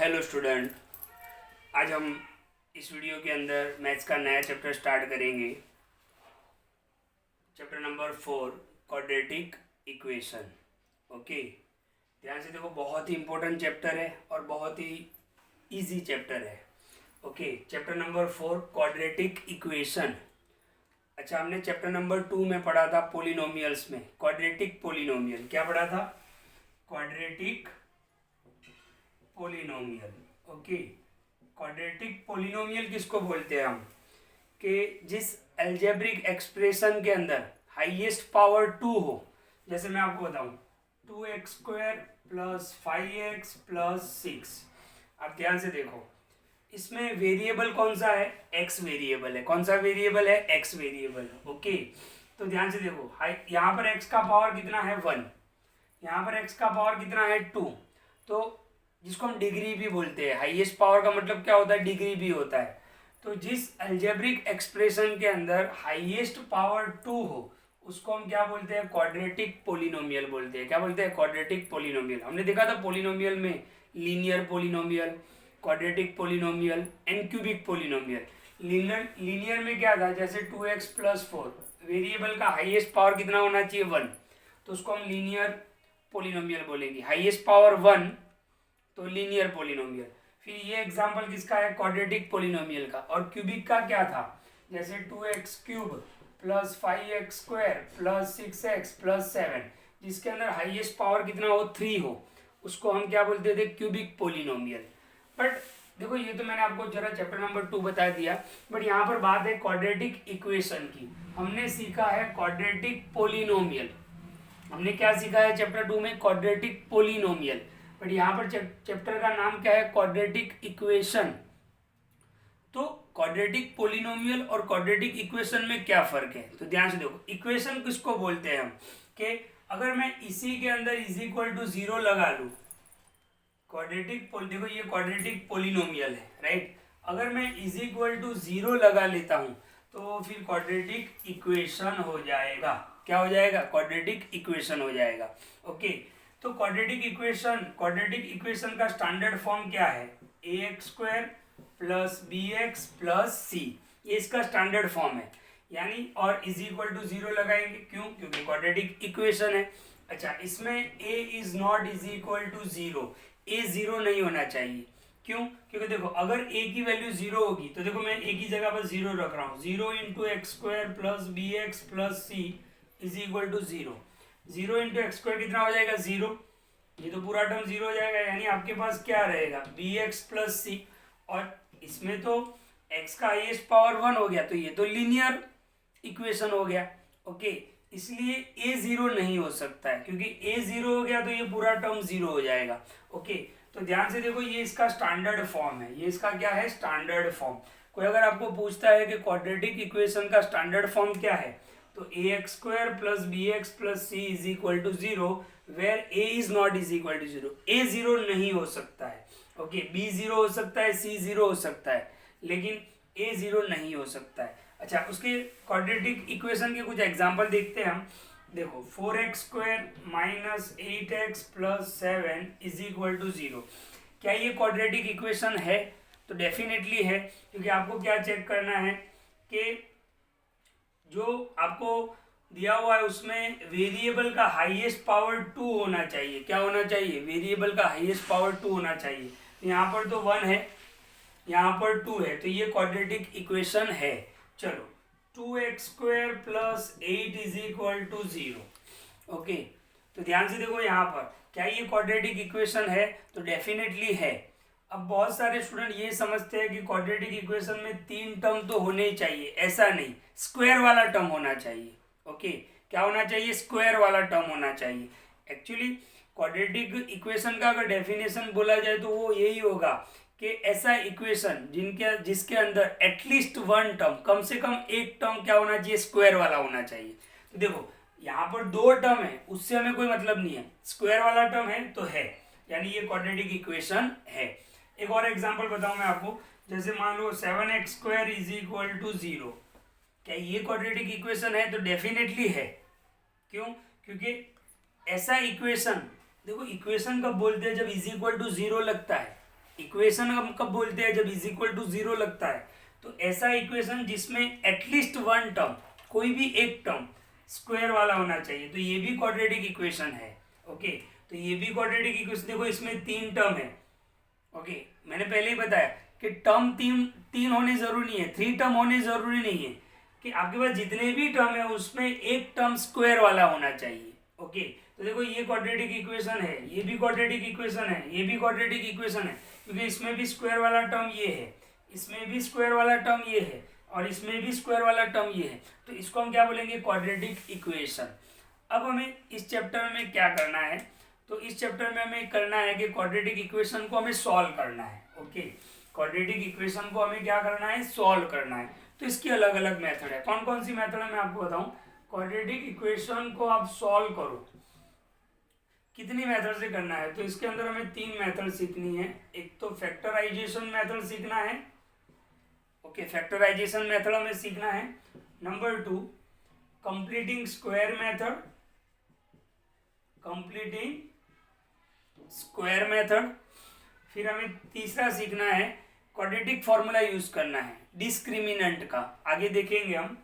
Hello student, आज हम इस वीडियो के अंदर मैथ्स का नया चैप्टर स्टार्ट करेंगे। Chapter number 4 quadratic equation. Okay, ध्यान से देखो, बहुत ही इंपॉर्टेंट चैप्टर है और बहुत ही इजी चैप्टर है। Okay, chapter number 4 quadratic equation. अच्छा, हमने चैप्टर नंबर 2 में पढ़ा था पोलिनोमियल्स में क्वाड्रेटिक पोलिनोमियल। क्या पढ़ा था? Quadratic polynomial. Okay, quadratic polynomial किसको बोलते हैं हम? कि जिस अलजेब्रिक एक्सप्रेशन के अंदर हाईएस्ट पावर 2 हो। जैसे मैं आपको बताऊं, 2x² प्लस 5x प्लस 6। आप ध्यान से देखो, इसमें वेरिएबल कौन सा है? x वेरिएबल है। कौन सा वेरिएबल है? x variable. ओके, तो ध्यान से देखो, यहाँ पर x का पावर कितना है? 1। यहाँ पर x का पावर कितना है? 2। तो जिसको हम डिग्री भी बोलते हैं, हाईएस्ट पावर का मतलब क्या होता है? डिग्री भी होता है। तो जिस अलजेब्रिक एक्सप्रेशन के अंदर हाईएस्ट पावर 2 हो, उसको हम क्या बोलते हैं? क्वाड्रेटिक पोलिनोमियल बोलते हैं। क्या बोलते हैं? Quadratic polynomial. हमने देखा था पोलिनोमियल में linear polynomial, quadratic polynomial and cubic polynomial. Linear में क्या था? जैसे 2x प्लस 4, वेरिएबल का हाईएस्ट पावर कितना होना चाहिए? 1, तो उसको हम लीनियर पोलिनोमियल बोलेंगे। हाईएस्ट पावर 1 तो लीनियर पोलिनोमियल। फिर ये एग्जांपल किसका है? क्वाड्रेटिक पोलिनोमियल का। और क्यूबिक का क्या था? जैसे 2x³ plus 5x² plus 6x plus 7, जिसके अंदर हाईएस्ट पावर कितना हो? 3 हो, उसको हम क्या बोलते थे? Cubic polynomial. बट देखो, ये तो मैंने आपको जरा चैप्टर नंबर 2 बता दिया, बट यहाँ पर बात है क्वाड्रेटिक इक्वेशन की। हमने सीखा है क्वाड्रेटिक पोलिनोमियल। हमने क्या सीखा है चैप्टर 2 में? Quadratic polynomial. बट यहाँ पर चैप्टर का नाम क्या है? Quadratic equation. तो क्वाड्रेटिक पोलिनोमियल और क्वाड्रेटिक इक्वेशन में क्या फर्क है? तो ध्यान से देखो, इक्वेशन किसको बोलते हैं हम? कि अगर मैं इसी के अंदर इज इक्वल टू 0 लगा लूँ, देखो ये क्वाड्रेटिक पोलिनोमियल है, राइट। अगर मैं इज इक्वल टू 0 लगा लेता हूँ तो फिर क्वाड्रेटिक इक्वेशन हो जाएगा। क्या हो जाएगा? क्वाड्रेटिक इक्वेशन हो जाएगा। ओके, तो क्वाड्रेटिक इक्वेशन का स्टैंडर्ड फॉर्म क्या है? ax² plus bx plus c, ये इसका स्टैंडर्ड फॉर्म है। यानी और इज इक्वल टू 0 लगाएंगे, क्यों? क्योंकि क्वाड्रेटिक इक्वेशन है। अच्छा, इसमें a is not is equal to 0, a 0 नहीं होना चाहिए। क्यों? क्योंकि देखो, अगर a की वैल्यू 0 होगी तो देखो, मैं a की जगह पर 0 रख रहा हूँ। 0 into x² plus bx plus c is equal to 0। 0 into x² कितना हो जाएगा? 0। ये तो पूरा टर्म 0 हो जाएगा, यानी आपके पास क्या रहेगा? bx plus c। और इसमें तो x का हाईएस्ट पावर 1 हो गया, तो ये तो लीनियर इक्वेशन हो गया। ओके, इसलिए a 0 नहीं हो सकता है, क्योंकि a 0 हो गया तो ये पूरा टर्म 0 हो जाएगा। ओके, तो ध्यान से देखो, ये इसका स्टैंडर्ड फॉर्म है। ये इसका क्या है? Standard form. कोई अगर आपको पूछता है कि क्वाड्रेटिक इक्वेशन का स्टैंडर्ड फॉर्म क्या है, तो ax² plus bx plus c is equal to 0 where a is not is equal to 0। a 0 नहीं हो सकता है। ओके, b 0 हो सकता है, c 0 हो सकता है, लेकिन a 0 नहीं हो सकता है। अच्छा, उसके क्वाड्रेटिक इक्वेशन के कुछ एग्जांपल देखते हैं हम। देखो, 4x² minus 8x plus 7 is equal to 0। क्या ये क्वाड्रेटिक इक्वेशन है? तो डेफिनेटली है, क्योंकि आपको क्या चेक करना है कि जो आपको दिया हुआ है उसमें वेरिएबल का हाईएस्ट पावर 2 होना चाहिए। क्या होना चाहिए? वेरिएबल का हाईएस्ट पावर 2 होना चाहिए। यहाँ पर तो 1 है, यहाँ पर 2 है, तो ये क्वाड्रेटिक इक्वेशन है। चलो, 2x² plus 8 is equal to 0। Okay, तो ध्यान से देखो, यहाँ पर क्या ये क्वाड्रेटिक इक्वेशन है? तो डेफिनेटली है। अब बहुत सारे स्टूडेंट ये समझते हैं कि क्वाड्रेटिक इक्वेशन में 3 टर्म तो होने ही चाहिए। ऐसा नहीं, स्क्वायर वाला टर्म होना चाहिए। ओके, क्या होना चाहिए? स्क्वायर वाला टर्म होना चाहिए। एक्चुअली क्वाड्रेटिक इक्वेशन का अगर डेफिनेशन बोला जाए तो वो यही होगा कि ऐसा इक्वेशन जिसके अंदर एटलीस्ट 1 टर्म, कम से कम एक टर्म क्या होना चाहिए? स्क्वायर वाला होना चाहिए। तो देखो, यहाँ पर 2 टर्म है, उससे हमें कोई मतलब नहीं है। स्क्वायर वाला टर्म है तो है, यानी ये क्वाड्रेटिक इक्वेशन है। एक और एग्जांपल बताऊं मैं आपको। जैसे मान लो 7x² इज इक्वल टू 0। क्या ये क्वाड्रेटिक इक्वेशन है? तो डेफिनेटली है। क्यों? क्योंकि ऐसा इक्वेशन, देखो इक्वेशन कब बोलते हैं? जब इज इक्वल टू 0 लगता है। इक्वेशन हम कब बोलते हैं, जब इज इक्वल टू जीरो लगता है। तो ऐसा इक्वेशन जिसमें एटलीस्ट वन टर्म, कोई भी एक टर्म स्क्वायर वाला होना चाहिए, तो ये भी क्वाड्रेटिक इक्वेशन है। ओके, तो ये भी क्वाड्रेटिक इक्वेशन, देखो इसमें तीन टर्म है। ओके, मैंने पहले ही बताया कि टर्म तीन होने जरूरी नहीं है, थ्री टर्म होने जरूरी नहीं है, कि आपके पास जितने भी टर्म है उसमें एक टर्म स्क्वायर वाला होना चाहिए। ओके, तो देखो ये क्वाड्रेटिक इक्वेशन है, ये भी क्वाड्रेटिक इक्वेशन है, ये भी क्वाड्रेटिक इक्वेशन है, क्योंकि इसमें भी स्क्वायर वाला टर्म ये है, इसमें भी स्क्वायर वाला टर्म ये है, और इसमें भी स्क्वायर वाला टर्म ये है। तो इसको हम क्या बोलेंगे, क्वाड्रेटिक इक्वेशन। अब हमें इस चैप्टर में क्या करना है, तो इस चैप्टर में हमें करना है कि क्वाड्रेटिक इक्वेशन को हमें सॉल्व करना है। ओके, क्वाड्रेटिक इक्वेशन को हमें क्या करना है, सॉल्व करना है। तो इसकी अलग अलग मेथड है। कौन कौन सी मेथड है मैं आपको बताऊं। क्वाड्रेटिक इक्वेशन को आप सॉल्व करो, कितनी मेथड से करना है, तो इसके अंदर हमें तीन मेथड सीखनी है। एक तो फैक्टराइजेशन मेथड सीखना है। ओके, फैक्टराइजेशन मेथड हमें सीखना है। Number 2 completing square method, completing square method. फिर हमें तीसरा सीखना है क्वाड्रेटिक फॉर्मूला यूज करना है डिस्क्रिमिनेंट का, आगे देखेंगे हम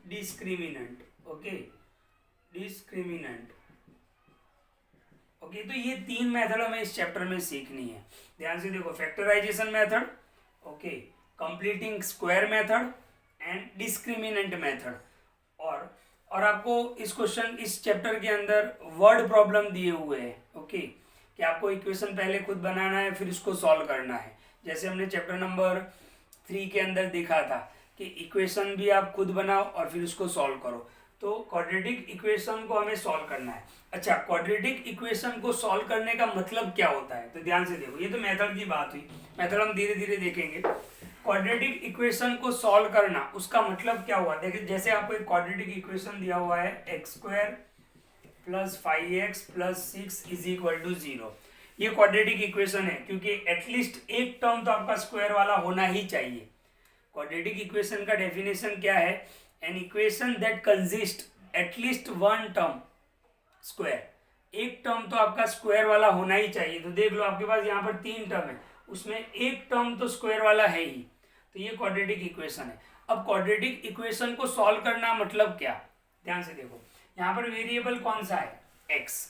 डिस्क्रिमिनेंट। Okay, discriminant. ओके, तो ये तीन मेथड हमें इस चैप्टर में सीखनी है। ध्यान से देखो, factorisation method, okay, completing square method and discriminant method. और आपको इस चैप्टर के अंदर वर्ड प्रॉब्लम दिए हुए हैं। ओके, कि आपको इक्वेशन पहले खुद बनाना है, फिर इसको सॉल्व करना है। जैसे हमने चैप्टर नंबर 3 के अंदर देखा था कि इक्वेशन भी आप खुद बनाओ और फिर उसको सॉल्व करो। तो क्वाड्रेटिक इक्वेशन को हमें सॉल्व करना है। अच्छा, क्वाड्रेटिक इक्वेशन को सॉल्व करने का मतलब क्या होता है, तो ध्यान से देखो, ये तो मेथड की बात हुई, मेथड हम धीरे धीरे देखेंगे। क्वाड्रेटिक इक्वेशन को सॉल्व करना, उसका मतलब क्या हुआ, देखिए जैसे आपको एक क्वाड्रेटिक इक्वेशन दिया हुआ है x² + 5x + 6 = 0। ये क्वाड्रेटिक इक्वेशन है, क्योंकि एटलीस्ट एक टर्म तो आपका स्क्वायर वाला होना ही चाहिए। क्वाड्रेटिक इक्वेशन का डेफिनेशन क्या है, an equation that consist at least one term square, एक टर्म तो आपका स्क्वायर वाला होना ही चाहिए। तो देख लो, आपके पास यहाँ पर तीन टर्म है, उसमें एक टर्म तो स्क्वायर वाला है ही, तो ये क्वाड्रेटिक इक्वेशन है। अब क्वाड्रेटिक इक्वेशन को सॉल्व करना मतलब क्या, ध्यान से देखो, यहाँ पर वेरिएबल कौन सा है, x।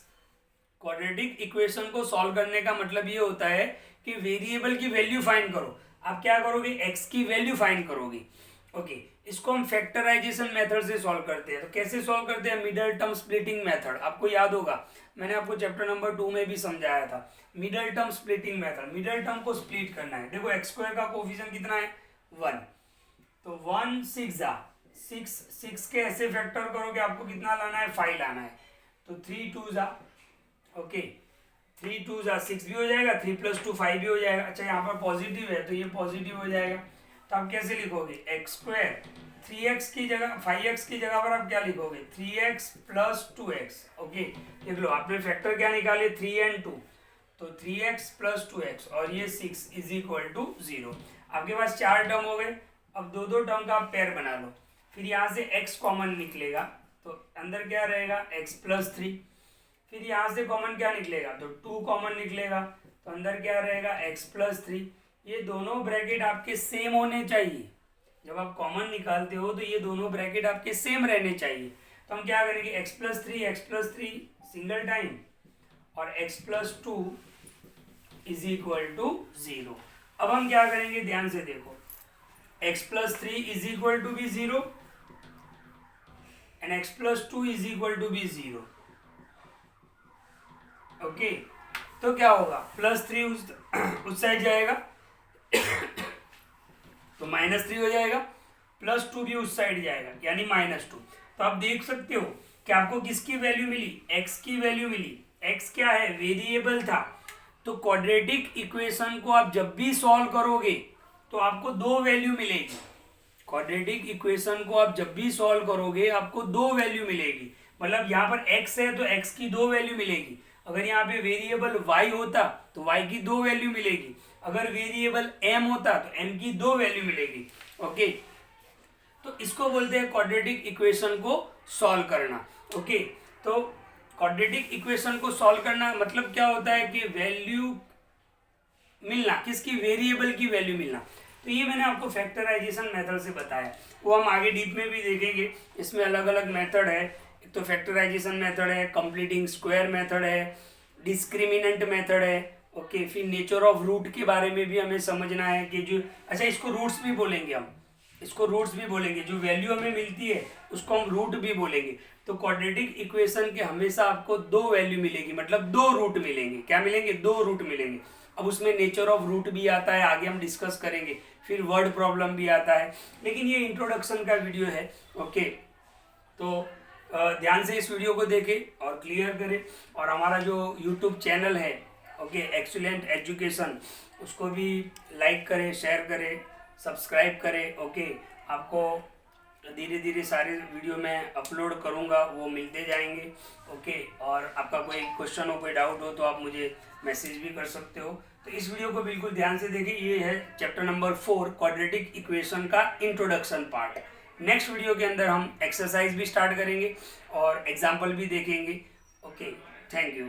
क्वाड्रेटिक इक्वेशन को सॉल्व करने का मतलब ये होता है कि वेरिएबल की वैल्यू फाइंड करो। आप क्या करोगे, x की वैल्यू फाइंड करोगे। ओके, इसको हम फैक्टराइजेशन मेथड से सॉल्व करते हैं। तो कैसे सॉल्व करते हैं, मिडल टर्म स्प्लिटिंग मेथड। आपको याद होगा, मैंने आपको चैप्टर नंबर 2 में भी समझाया था, middle term splitting method. Middle term को स्प्लिट करना है। देखो x² का कोफिशिएंट कितना है, 1, तो 1 6 के ऐसे फैक्टर करोगे, आपको कितना लाना है, 5 लाना है। तो 3 2 ओके, 3 2 6 भी हो जाएगा, 3 + 2 5 भी हो जाएगा। अच्छा, यहाँ पर पॉजिटिव है तो ये पॉजिटिव हो जाएगा। तो आप कैसे लिखोगे, x² 3x की जगह 5x की जगह पर आप क्या लिखोगे, 3x + 2x। ओके, देख लो, आपने फैक्टर क्या निकाले, 3 और 2, तो 3x + 2x और ये 6 = 0। आपके पास 4 टर्म हो गए। अब दो टर्म का आप पेयर बना लो, फिर यहाँ से x कॉमन निकलेगा, तो अंदर क्या रहेगा, x + 3। फिर यहाँ से कॉमन क्या निकलेगा, तो 2 कॉमन निकलेगा, तो अंदर क्या रहेगा, x + 3। ये दोनों ब्रैकेट आपके सेम होने चाहिए। जब आप कॉमन निकालते हो तो ये दोनों ब्रैकेट आपके सेम रहने चाहिए। तो हम क्या करेंगे, x + 3 सिंगल टाइम और x + 2 = 0। अब हम क्या करेंगे, ध्यान से देखो, x + 3 = भी 0 and x + 2 = 0। ओके, तो क्या होगा, +3 उस साइड जाएगा तो -3 हो जाएगा, +2 भी उस साइड जाएगा यानी -2। तो आप देख सकते हो कि आपको किसकी वैल्यू मिली, x की वैल्यू मिली। x क्या है, वेरिएबल था। तो क्वाड्रेटिक इक्वेशन को आप जब भी सॉल्व करोगे तो आपको दो वैल्यू मिलेगी। क्वाड्रेटिक इक्वेशन को आप जब भी सॉल्व करोगे आपको दो वैल्यू मिलेगी। मतलब यहाँ पर x है तो x की दो वैल्यू मिलेगी। अगर यहाँ पे वेरिएबल y होता तो y की दो वैल्यू मिलेगी। अगर वेरिएबल m होता तो m की दो वैल्यू मिलेगी। ओके, तो इसको बोलते हैं क्वाड्रेटिक इक्वेशन को सॉल्व करना। ओके, तो क्वाड्रेटिक इक्वेशन को सॉल्व करना मतलब क्या होता है कि वैल्यू मिलना, किसकी, वेरिएबल की वैल्यू मिलना। तो ये मैंने आपको फैक्टराइजेशन मेथड से बताया, वो हम आगे डीप में भी देखेंगे। इसमें अलग अलग मेथड है, एक तो फैक्टराइजेशन मेथड है, कंप्लीटिंग स्क्वायर मेथड है, डिस्क्रिमिनेंट मेथड है, ओके। फिर नेचर ऑफ रूट के बारे में भी हमें समझना है कि जो, अच्छा इसको रूट्स भी बोलेंगे हम, इसको रूट्स भी बोलेंगे, जो वैल्यू हमें मिलती है उसको हम रूट भी बोलेंगे। तो क्वाड्रेटिक इक्वेशन के हमेशा आपको दो वैल्यू मिलेगी, मतलब दो रूट मिलेंगे। क्या मिलेंगे? दो रूट मिलेंगे। अब उसमें नेचर ऑफ रूट भी आता है, आगे हम डिस्कस करेंगे। फिर वर्ड प्रॉब्लम भी आता है, लेकिन ये इंट्रोडक्शन का वीडियो है, ओके। तो ध्यान से इस वीडियो को देखें और क्लियर करें। और हमारा जो यूट्यूब चैनल है, ओके, एक्सीलेंट एजुकेशन, उसको भी लाइक करें, शेयर करें, सब्सक्राइब करें, ओके। आपको धीरे धीरे सारे वीडियो मैं अपलोड करूंगा, वो मिलते जाएंगे, ओके। और आपका कोई क्वेश्चन हो, कोई डाउट हो तो आप मुझे मैसेज भी कर सकते हो। तो इस वीडियो को बिल्कुल ध्यान से देखिए, ये है चैप्टर नंबर 4 क्वाड्रेटिक इक्वेशन का इंट्रोडक्शन पार्ट। नेक्स्ट वीडियो के अंदर हम एक्सरसाइज भी स्टार्ट करेंगे और एग्जाम्पल भी देखेंगे, ओके। Thank you.